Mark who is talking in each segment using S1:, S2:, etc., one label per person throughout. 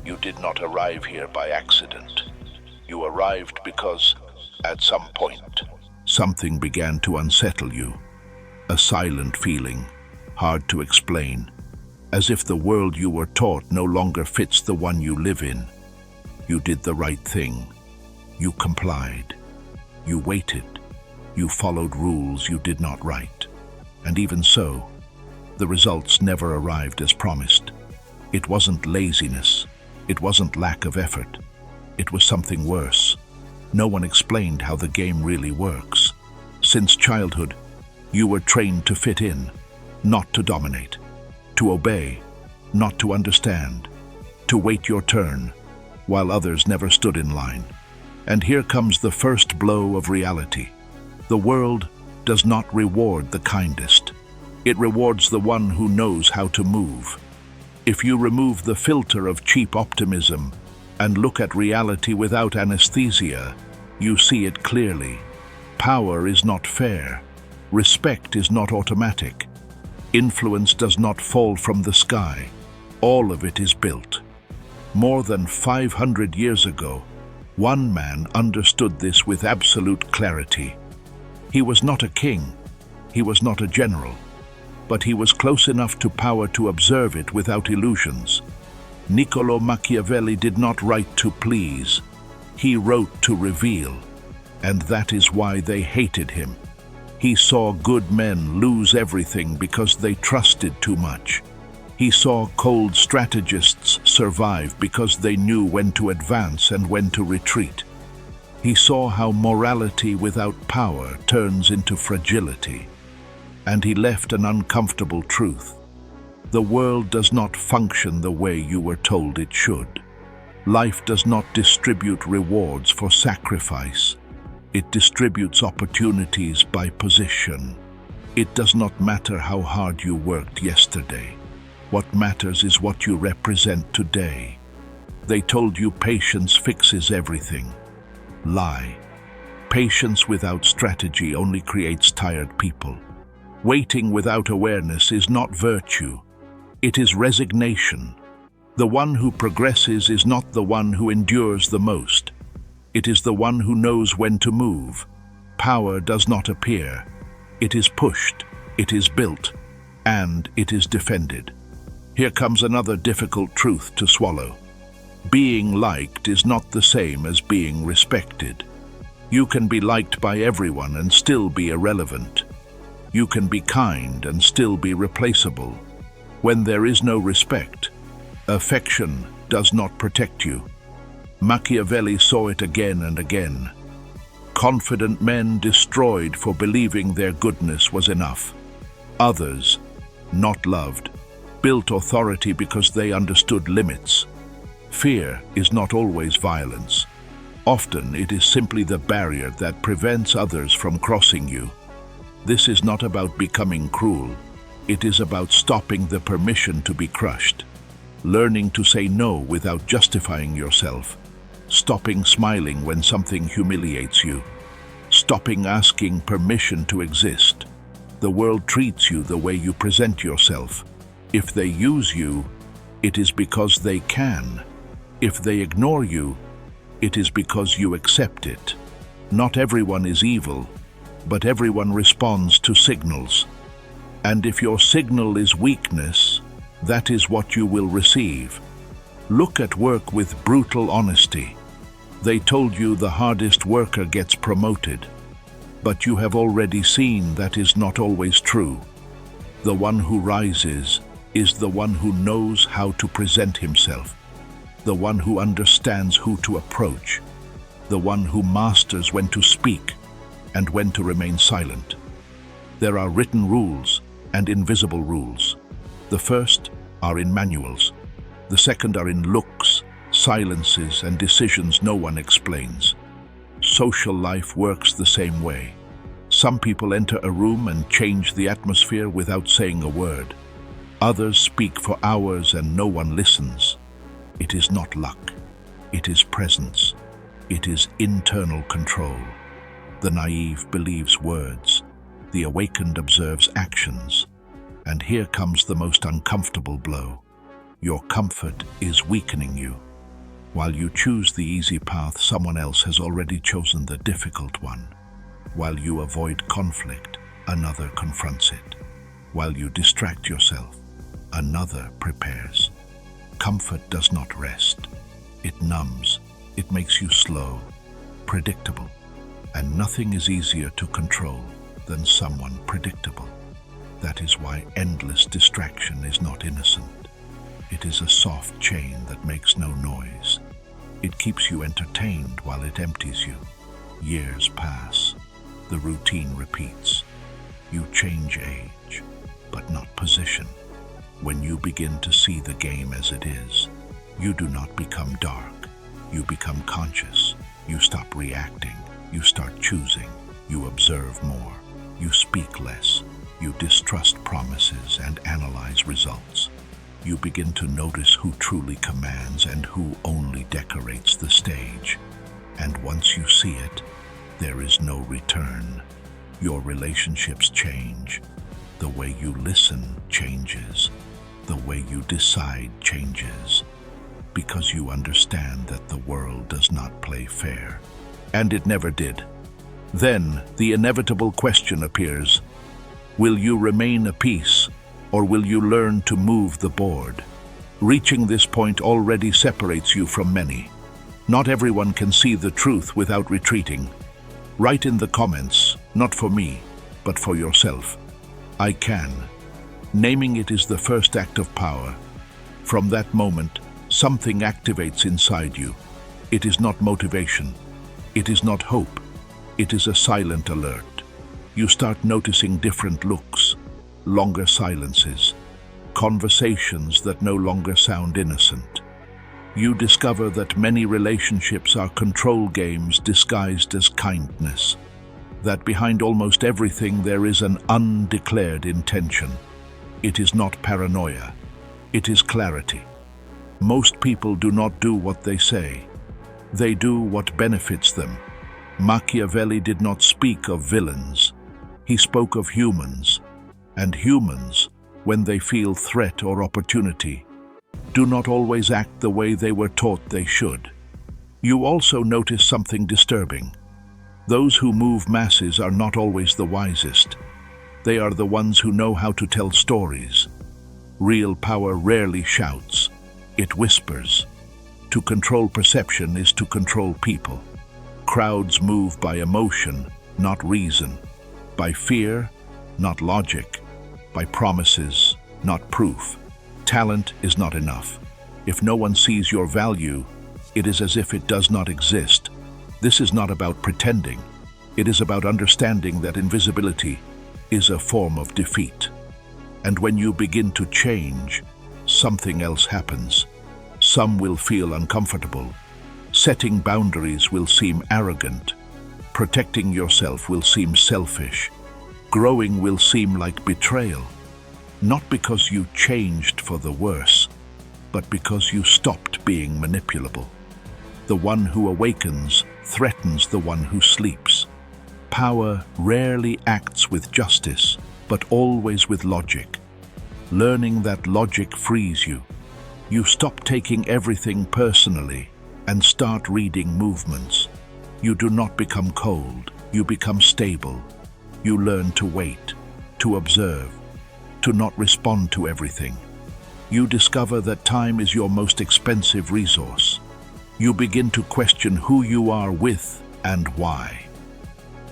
S1: You did not arrive here by accident. You arrived because, at some point, something began to unsettle you. A silent feeling, hard to explain, as if the world you were taught no longer fits the one you live in. You did the right thing. You complied. You waited. You followed rules you did not write. And even so, the results never arrived as promised. It wasn't laziness. It wasn't lack of effort. It was something worse. No one explained how the game really works. Since childhood, you were trained to fit in, not to dominate, to obey, not to understand, to wait your turn, while others never stood in line. And here comes the first blow of reality. The world does not reward the kindest. It rewards the one who knows how to move. If you remove the filter of cheap optimism and look at reality without anesthesia, you see it clearly. Power is not fair. Respect is not automatic. Influence does not fall from the sky. All of it is built. More than 500 years ago, one man understood this with absolute clarity. He was not a king. He was not a general. But he was close enough to power to observe it without illusions. Niccolo Machiavelli did not write to please. He wrote to reveal. And that is why they hated him. He saw good men lose everything because they trusted too much. He saw cold strategists survive because they knew when to advance and when to retreat. He saw how morality without power turns into fragility. And he left an uncomfortable truth. The world does not function the way you were told it should. Life does not distribute rewards for sacrifice. It distributes opportunities by position. It does not matter how hard you worked yesterday. What matters is what you represent today. They told you patience fixes everything. Lie. Patience without strategy only creates tired people. Waiting without awareness is not virtue. It is resignation. The one who progresses is not the one who endures the most. It is the one who knows when to move. Power does not appear. It is pushed, it is built, and it is defended. Here comes another difficult truth to swallow. Being liked is not the same as being respected. You can be liked by everyone and still be irrelevant. You can be kind and still be replaceable. When there is no respect, affection does not protect you. Machiavelli saw it again and again. Confident men destroyed for believing their goodness was enough. Others, not loved, built authority because they understood limits. Fear is not always violence. Often it is simply the barrier that prevents others from crossing you. This is not about becoming cruel. It is about stopping the permission to be crushed. Learning to say no without justifying yourself. Stopping smiling when something humiliates you. Stopping asking permission to exist. The world treats you the way you present yourself. If they use you, it is because they can. If they ignore you, it is because you accept it. Not everyone is evil, but everyone responds to signals. And if your signal is weakness, that is what you will receive. Look at work with brutal honesty. They told you the hardest worker gets promoted, but you have already seen that is not always true. The one who rises is the one who knows how to present himself, the one who understands who to approach, the one who masters when to speak and when to remain silent. There are written rules and invisible rules. The first are in manuals. The second are in looks, silences, and decisions no one explains. Social life works the same way. Some people enter a room and change the atmosphere without saying a word. Others speak for hours and no one listens. It is not luck. It is presence. It is internal control. The naive believes words. The awakened observes actions. And here comes the most uncomfortable blow. Your comfort is weakening you. While you choose the easy path, someone else has already chosen the difficult one. While you avoid conflict, another confronts it. While you distract yourself, another prepares. Comfort does not rest. It numbs. It makes you slow, predictable, and nothing is easier to control than someone predictable. That is why endless distraction is not innocent. It is a soft chain that makes no noise. It keeps you entertained while it empties you. Years pass. The routine repeats. You change age, but not position. When you begin to see the game as it is, you do not become dark. You become conscious. You stop reacting. You start choosing. You observe more. You speak less. You distrust promises and analyze results. You begin to notice who truly commands and who only decorates the stage. And once you see it, there is no return. Your relationships change. The way you listen changes. The way you decide changes. Because you understand that the world does not play fair. And it never did. Then the inevitable question appears. Will you remain a piece, or will you learn to move the board? Reaching this point already separates you from many. Not everyone can see the truth without retreating. Write in the comments, not for me, but for yourself. I can. Naming it is the first act of power. From that moment, something activates inside you. It is not motivation. It is not hope. It is a silent alert. You start noticing different looks, longer silences, conversations that no longer sound innocent. You discover that many relationships are control games disguised as kindness, that behind almost everything there is an undeclared intention. It is not paranoia, it is clarity. Most people do not do what they say. They do what benefits them. Machiavelli did not speak of villains. He spoke of humans. And humans, when they feel threat or opportunity, do not always act the way they were taught they should. You also notice something disturbing. Those who move masses are not always the wisest. They are the ones who know how to tell stories. Real power rarely shouts. It whispers. To control perception is to control people. Crowds move by emotion, not reason. By fear, not logic. By promises, not proof. Talent is not enough. If no one sees your value, it is as if it does not exist. This is not about pretending. It is about understanding that invisibility is a form of defeat. And when you begin to change, something else happens. Some will feel uncomfortable. Setting boundaries will seem arrogant. Protecting yourself will seem selfish. Growing will seem like betrayal. Not because you changed for the worse, but because you stopped being manipulable. The one who awakens threatens the one who sleeps. Power rarely acts with justice, but always with logic. Learning that logic frees you. You stop taking everything personally and start reading movements. You do not become cold, you become stable. You learn to wait, to observe, to not respond to everything. You discover that time is your most expensive resource. You begin to question who you are with and why.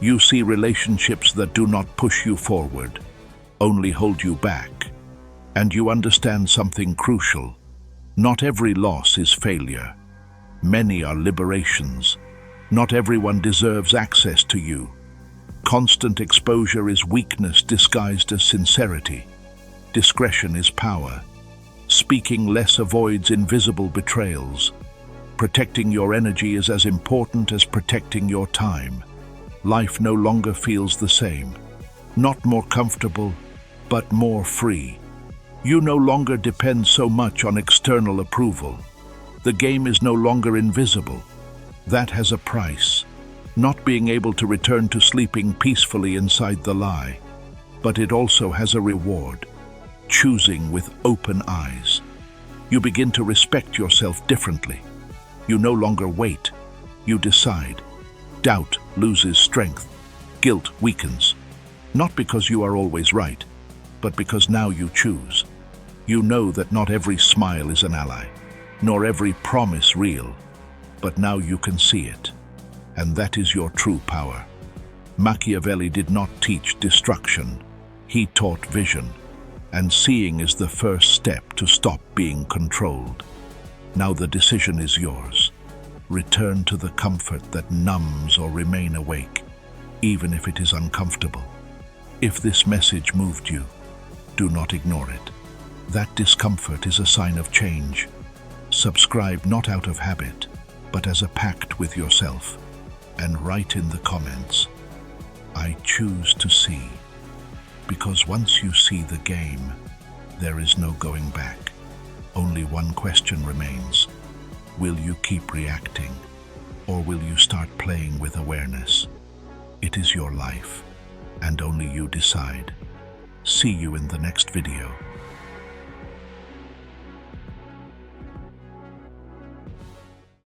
S1: You see relationships that do not push you forward, only hold you back. And you understand something crucial. Not every loss is failure. Many are liberations. Not everyone deserves access to you. Constant exposure is weakness disguised as sincerity. Discretion is power. Speaking less avoids invisible betrayals. Protecting your energy is as important as protecting your time. Life no longer feels the same. Not more comfortable, but more free. You no longer depend so much on external approval. The game is no longer invisible. That has a price. Not being able to return to sleeping peacefully inside the lie. But it also has a reward. Choosing with open eyes. You begin to respect yourself differently. You no longer wait. You decide. Doubt loses strength. Guilt weakens. Not because you are always right, but because now you choose. You know that not every smile is an ally, nor every promise real, but now you can see it. And that is your true power. Machiavelli did not teach destruction. He taught vision. And seeing is the first step to stop being controlled. Now the decision is yours. Return to the comfort that numbs or remain awake, even if it is uncomfortable. If this message moved you, do not ignore it. That discomfort is a sign of change. Subscribe not out of habit, but as a pact with yourself. And write in the comments, I choose to see. Because once you see the game, there is no going back. Only one question remains. Will you keep reacting, or will you start playing with awareness? It is your life, and only you decide. See you in the next video.